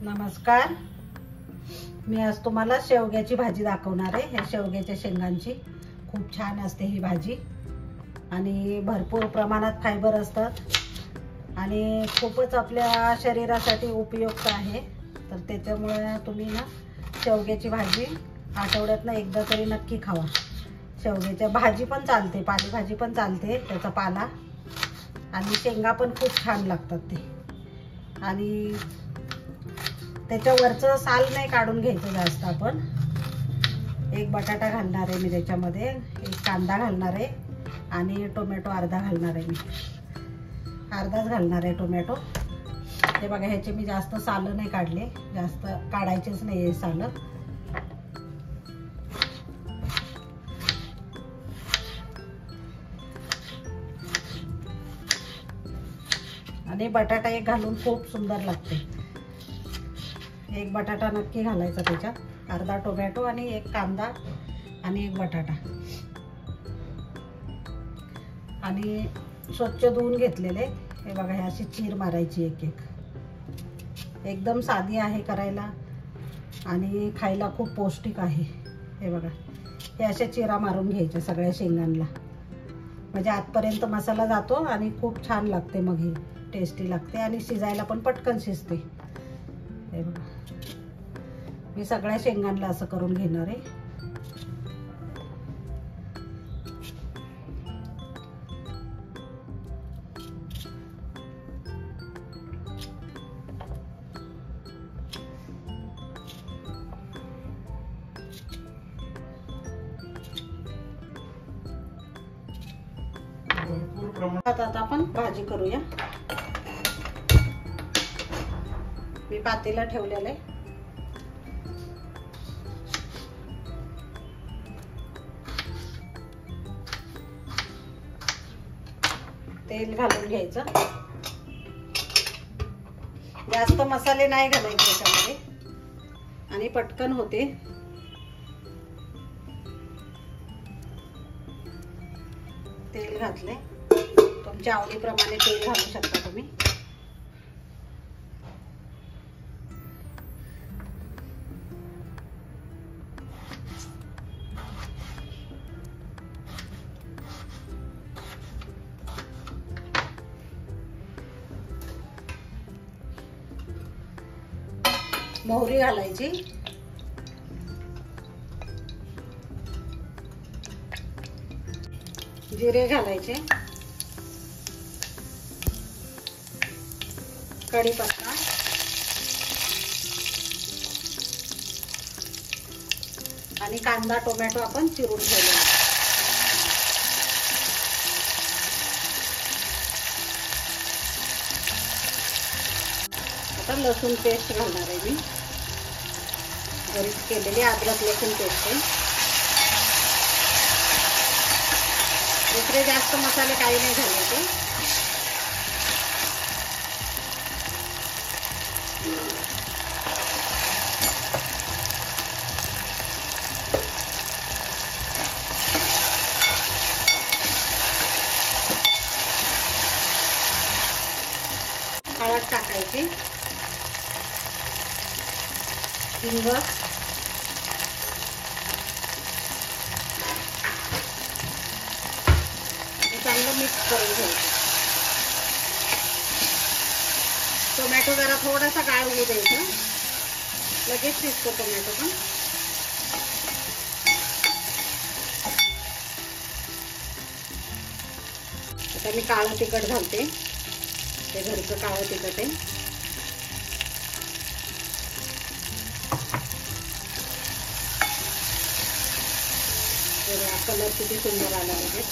नमस्कार, मी आज तुम्हाला शेवग्याची भाजी दाखवणार आहे। हे शेवग्याच्या शेंगांची खूप छान असते ही भाजी आणि भरपूर प्रमाणात फायबर असतात आणि खूपच आपल्या शरीरासाठी उपयुक्त आहे। तर त्याच्यामुळे तुम्ही ना शेवग्याची भाजी आठवड्यातनं एकदा तरी नक्की खावा। शेवग्याची भाजी पण चालते, पालेभाजी पण चालते, त्याचा पाला आणि शेंगा पण खूप छान लागतात ते। आणि त्याच्यावरचं साल नाही काढून घ्यायचं जास्त। आपण एक बटाटा घालणार आहे मी त्याच्यामध्ये, एक कांदा घालणार आहे आणि टोमॅटो अर्धा घालणार आहे। मी अर्धाच घालणार आहे टोमॅटो। हे बघा, ह्याचे मी जास्त साल नाही काढले, जास्त काढायचेच नाही आहे साल। आणि बटाटा एक घालून खूप सुंदर लागते। एक बटाटा नक्की घालायचा त्याच्यात, अर्धा टोमॅटो आणि एक कांदा आणि एक बटाटा। आणि स्वच्छ धुवून घेतलेले हे बघा, हे अशी चीर मारायची एक एक। एकदम साधी आहे करायला आणि खायला खूप पौष्टिक आहे। हे बघा, हे अशा चिरा मारून घ्यायच्या सगळ्या शेंगांना, म्हणजे आतपर्यंत मसाला जातो आणि खूप छान लागते। मग ही टेस्टी लागते आणि शिजायला पण पटकन शिजते। हे बघा, मी सगळ्या शेंगांना असं करून घेणार आहे। आता आपण भाजी करूया। मी पातेला ठेवलेलं आहे, तेल घालून घ्यायचं। जास्त मसाले नाही घालायचे त्याच्यामध्ये आणि पटकन होते। तेल घातले, तुमच्या आवडीप्रमाणे तेल घालू शकता तुम्ही। मोहरी घालायची, जिरे घालायचे, कढीपत्ता आणि कांदा टोमॅटो आपण चिरून ठेवले। आता लसूण पेस्ट घालणार आहे मी, घरीच केलेली अद्रक लसूण पेस्ट आहे। दुसरे जास्त मसाले काही नाही घालायचे। हळद टाकायची, हिंग, चांगलं मिक्स करून घ्यायचं। टोमॅटो जरा थोडासा गाळ होऊ द्यायचा, लगेच शिजतो टोमॅटो पण। आता मी काळं तिखट घालते, ते घरचं काळं तिखट आहे। कलर किती सुंदर आला आहे।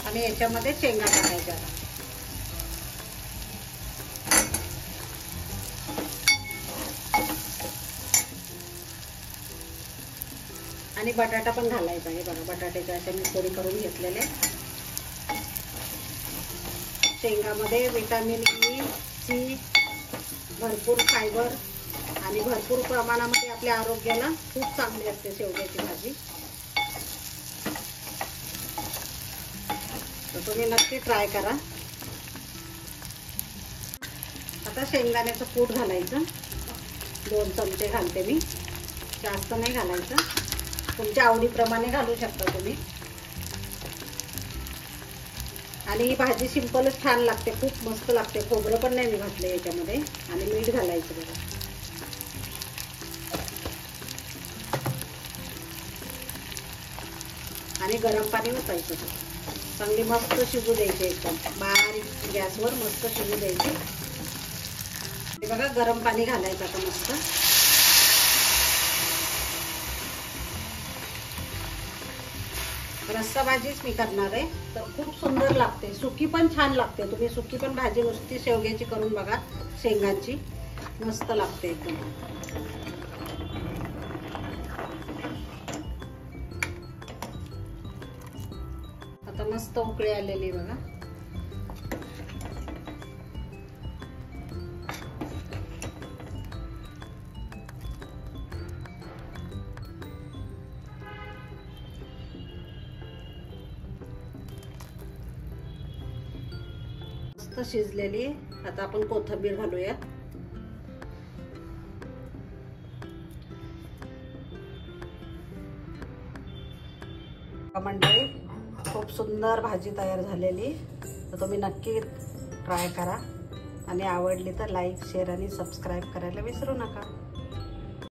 आणि याच्यामध्ये शेंगा टाकायच्या आणि बटाटा पण घालायचा आहे। बघा, बटाट्याचे असे मी फोडी करून घेतलेले। शेंगामध्ये विटामिन ई, सी, भरपूर फायबर आणि भरपूर प्रमाणामध्ये आपल्या आरोग्याला खूप चांगली असते शेवग्याची भाजी। तुम्ही नक्की ट्राय करा। आता शेंगदाण्याचं कूट घालायचं, 2 चमचे घालते मी, जास्त नाही घालायचं, तुमच्या आवडीप्रमाणे घालू शकता तुम्ही। आणि ही भाजी सिंपलच छान लागते, खूप मस्त लागते, खोबरं पण नाही मी घातलं याच्यामध्ये। आणि मीठ घालायचं बघा। आणि गरम पाणी ओतायचं, चांगली मस्त शिजू द्यायची, एकदम बारीक गॅसवर मस्त शिजू द्यायची। हे बघा गरम पाणी घालायचं आता मस्त। रस्सा भाजीच मी करणार आहे, तर खूप सुंदर लागते, सुकी पण छान लागते। तुम्ही सुकी पण भाजी नुसती शेवग्याची करून बघा, शेंगाची मस्त लागते एकदम। आता मस्त उकळी आलेली बघा। मस्त शिजलेली। आता आपण कोथिंबीर घालूया। मंडळी खूप सुंदर भाजी तयार झालेली, तर तुम्ही नक्की ट्राय करा। आणि आवडली तर लाईक, शेअर आणि सबस्क्राईब करायला विसरू नका।